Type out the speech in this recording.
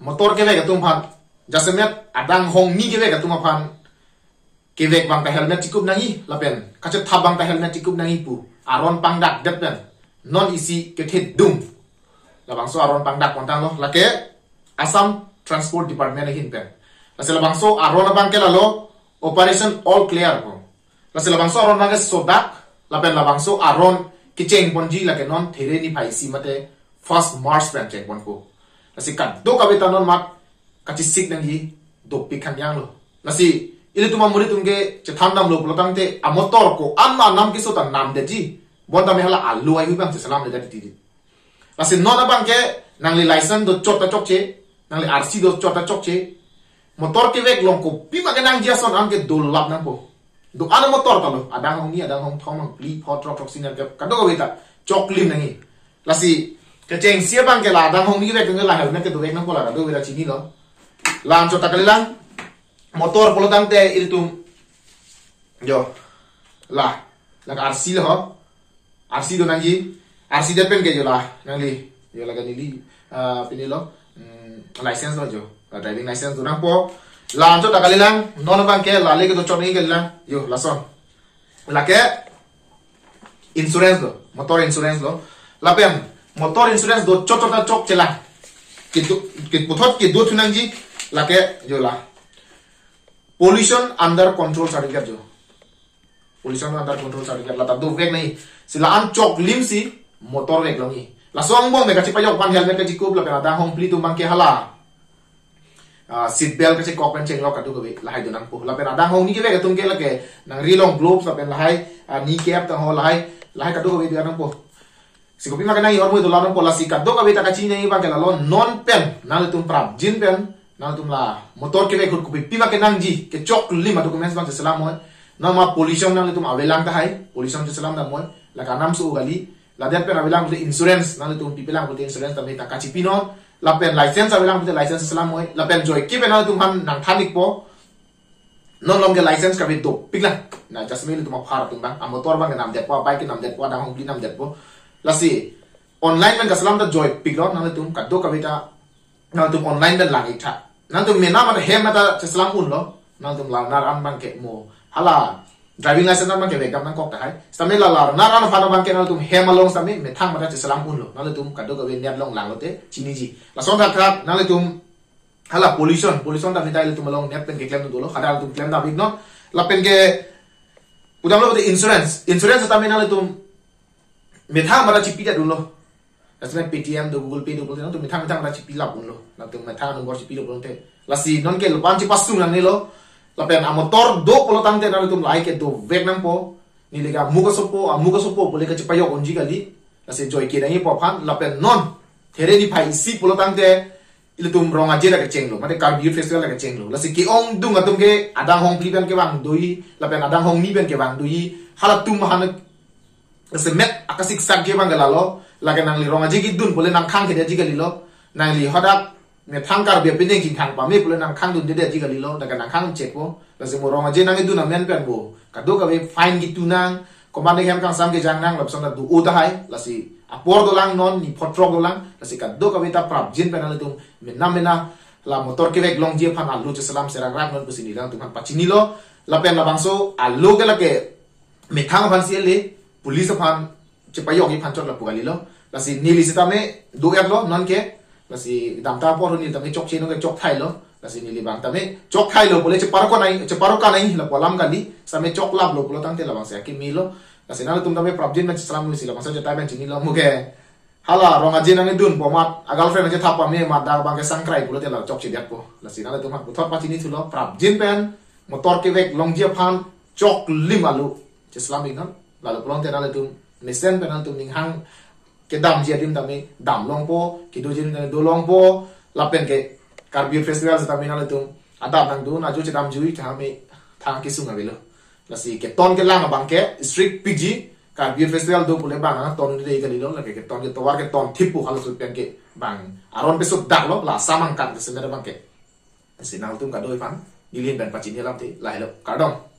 motor ke vek tum phan jasemet adang hong ni ke vek tum phan ke vek bang ta helmet cikup nangi lapen kache thabang ta helmet cikup nangi pu aron pangdak det pen non isi ke thet dum labang so aron pangdak kontang lo lake Assam Transport Department hin pen lase labang so aron abang ke lalo operation all clear ko lase labang so aron bang ke sodak lapen labang so aron kicheng ponji lake non there ni phai si mate first March pen check bon ko lasi kat do kabeta non mak kachi sik nang hi do pikhan yang lo lasi ile tuma muri tumge che thandam lo plotang te amotor ko amma nam ki so ta nam de ji bon ta me hala alu ai bang se salam de ti ti lasi non abang ke nang li license do chota chok che nang li RC do chota chok che motor ke vek long ko pima ke nang dia son am ke do lap nang po do ana motor ta lo adang hong ni adang hong thong mang pli phot trok trok sinar ke ka do kabeta chok lim nang hi lasi ke cheng sia bang ke la dang hong ni vek ke la helmet ke do vek nang pola do vela chini lo lam chota kalilang motor polo dang te iltum yo la RC lo ho RC do nang ji RC de pen ke yo la nang li yo la ni li pini lo license lo jo driving license do nang po lam chota kalilang non bang ke la le ke do chot ni ke la yo la son la ke insurance lo motor insurance lo la pen motor insurance do chota chok chela ke puthot ke do thunang ji lake jo la pollution under control certificate jo pollution under control certificate la ta do vek nahi sila an chok lim si motor vek longi la song bong me ka chi payok pan helmet ka chi kup la ka da hong pli tu mang ke hala seat belt ka chi kok pen cheng lo ka du ko la hai do nang po la pen da hong ni ke vek tum ke la ke nang ri long gloves la pen la hai ni cap ta ho la hai ka du ko be nang po sikopi makan nai ormo itu lawan pola sikat do kabita kacina ini pakai lawan non pen nal tum prap jin pen nal tum la motor ke vekut kupi pima ke nangji ke chok lima dokumen bang selam moy nama pollution nal tum avelang ka hai pollution selam da moy la kanam su gali la dia pen avelang de insurance nal tum pipelang de insurance tamai ta kaci pino la pen license avelang de license selam moy la pen joy ki pen nal tum han nang thanik po non long ke license ka be do pikla na jasmine tum phar tum bang motor bang nam det po bike nam det po da hong pli nam det po lasi online men kasalam da joy pikro nang tum kaddo kabita nang tum online ben lang itha nang tum mena ma hem mata salam un lo nang tum la nar an bang ke mo hala driving license nang ke vekam nang kok ta hai stamela la nar an phana bang ke nang tum hem along sami me thang mata salam un lo nang tum kaddo ka net long lang lote chini ji la son da krat nang tum hala pollution da vital tum long net pen ke claim do lo khada tum claim da big no la pen ke udam lo de insurance ta mena tum methang mara chipi da dulu asme paytm do google pay do bolte no to methang mara chipi la bunlo na to methang no chipi lo bolte lasi non ke lupan chi pasu na nilo la pen amotor do polo tangte na to like ke do vek nang po ni lega muga sopo bole ka chipa yo onji gali lasi joy ke nai po phan la pen non there ni phai si polo tangte ile tum ronga je la ke chenglo mate car beer festival la ke chenglo lasi ki ong dung atum ke adang hong pli pen ke bang doi la pen adang hong ni pen ke bang doi hala tum han se met akasik sagge bangalalo lage nang li ronga jigi dun bole nang khang ke de jigali lo nang li hodak me thangkar be pine king khang pa me bole nang khang dun de jigali lo daga nang khang check po la se mo ronga je nang dun men pen bo ka do ka be fine gitu nang komande hem kang sam ke jang nang lop sang du u da hai la si apor do lang non ni potrok do lang la si ka do ka be ta prap jin pen ala tum mena la motor ke vek long je phan alu che salam serang rak non busini lang tum pachini lo la pen la bangso alu ke la ke me thang phan si le police pan cepayok i pancot la pugali lo lasi nili sitame do yak lo non ke lasi damta por ni tame chok chino ke chok thai lo lasi nili bang tame chok thai lo bole ceparo ka nai la polam gali same chok lab lo polo tangte la bang se ki mi lo lasi na tum tame prabjin ma salam ni sila masa jeta ben chini lo muke hala ronga jin ang dun pomat a girlfriend je thapa me ma da bang ke sangkrai polo te la chok chi dak po lasi na tum ha puthot pa chini thulo prabjin pen motor ke vek long je phan chok limalu je islamic non lalu pulang tena lalu nesen penal tum ning hang ke dam jiadim tami dam long po ke do jiadim tami do long po lapen ke karbir festival tami na lalu adab nang do na jo chedam jui thame thang ke sunga belo lasi ke ton ke lang abang ke strict pg karbir festival do pule bang ton ni dei kali lo la ke ton ke towar ke ton thipu halu su pen ke bang aron pe su dak lo la samang kan ke semera bang ke sinal tum ka doi fan dilin ban pachin helam ti lai lo kardong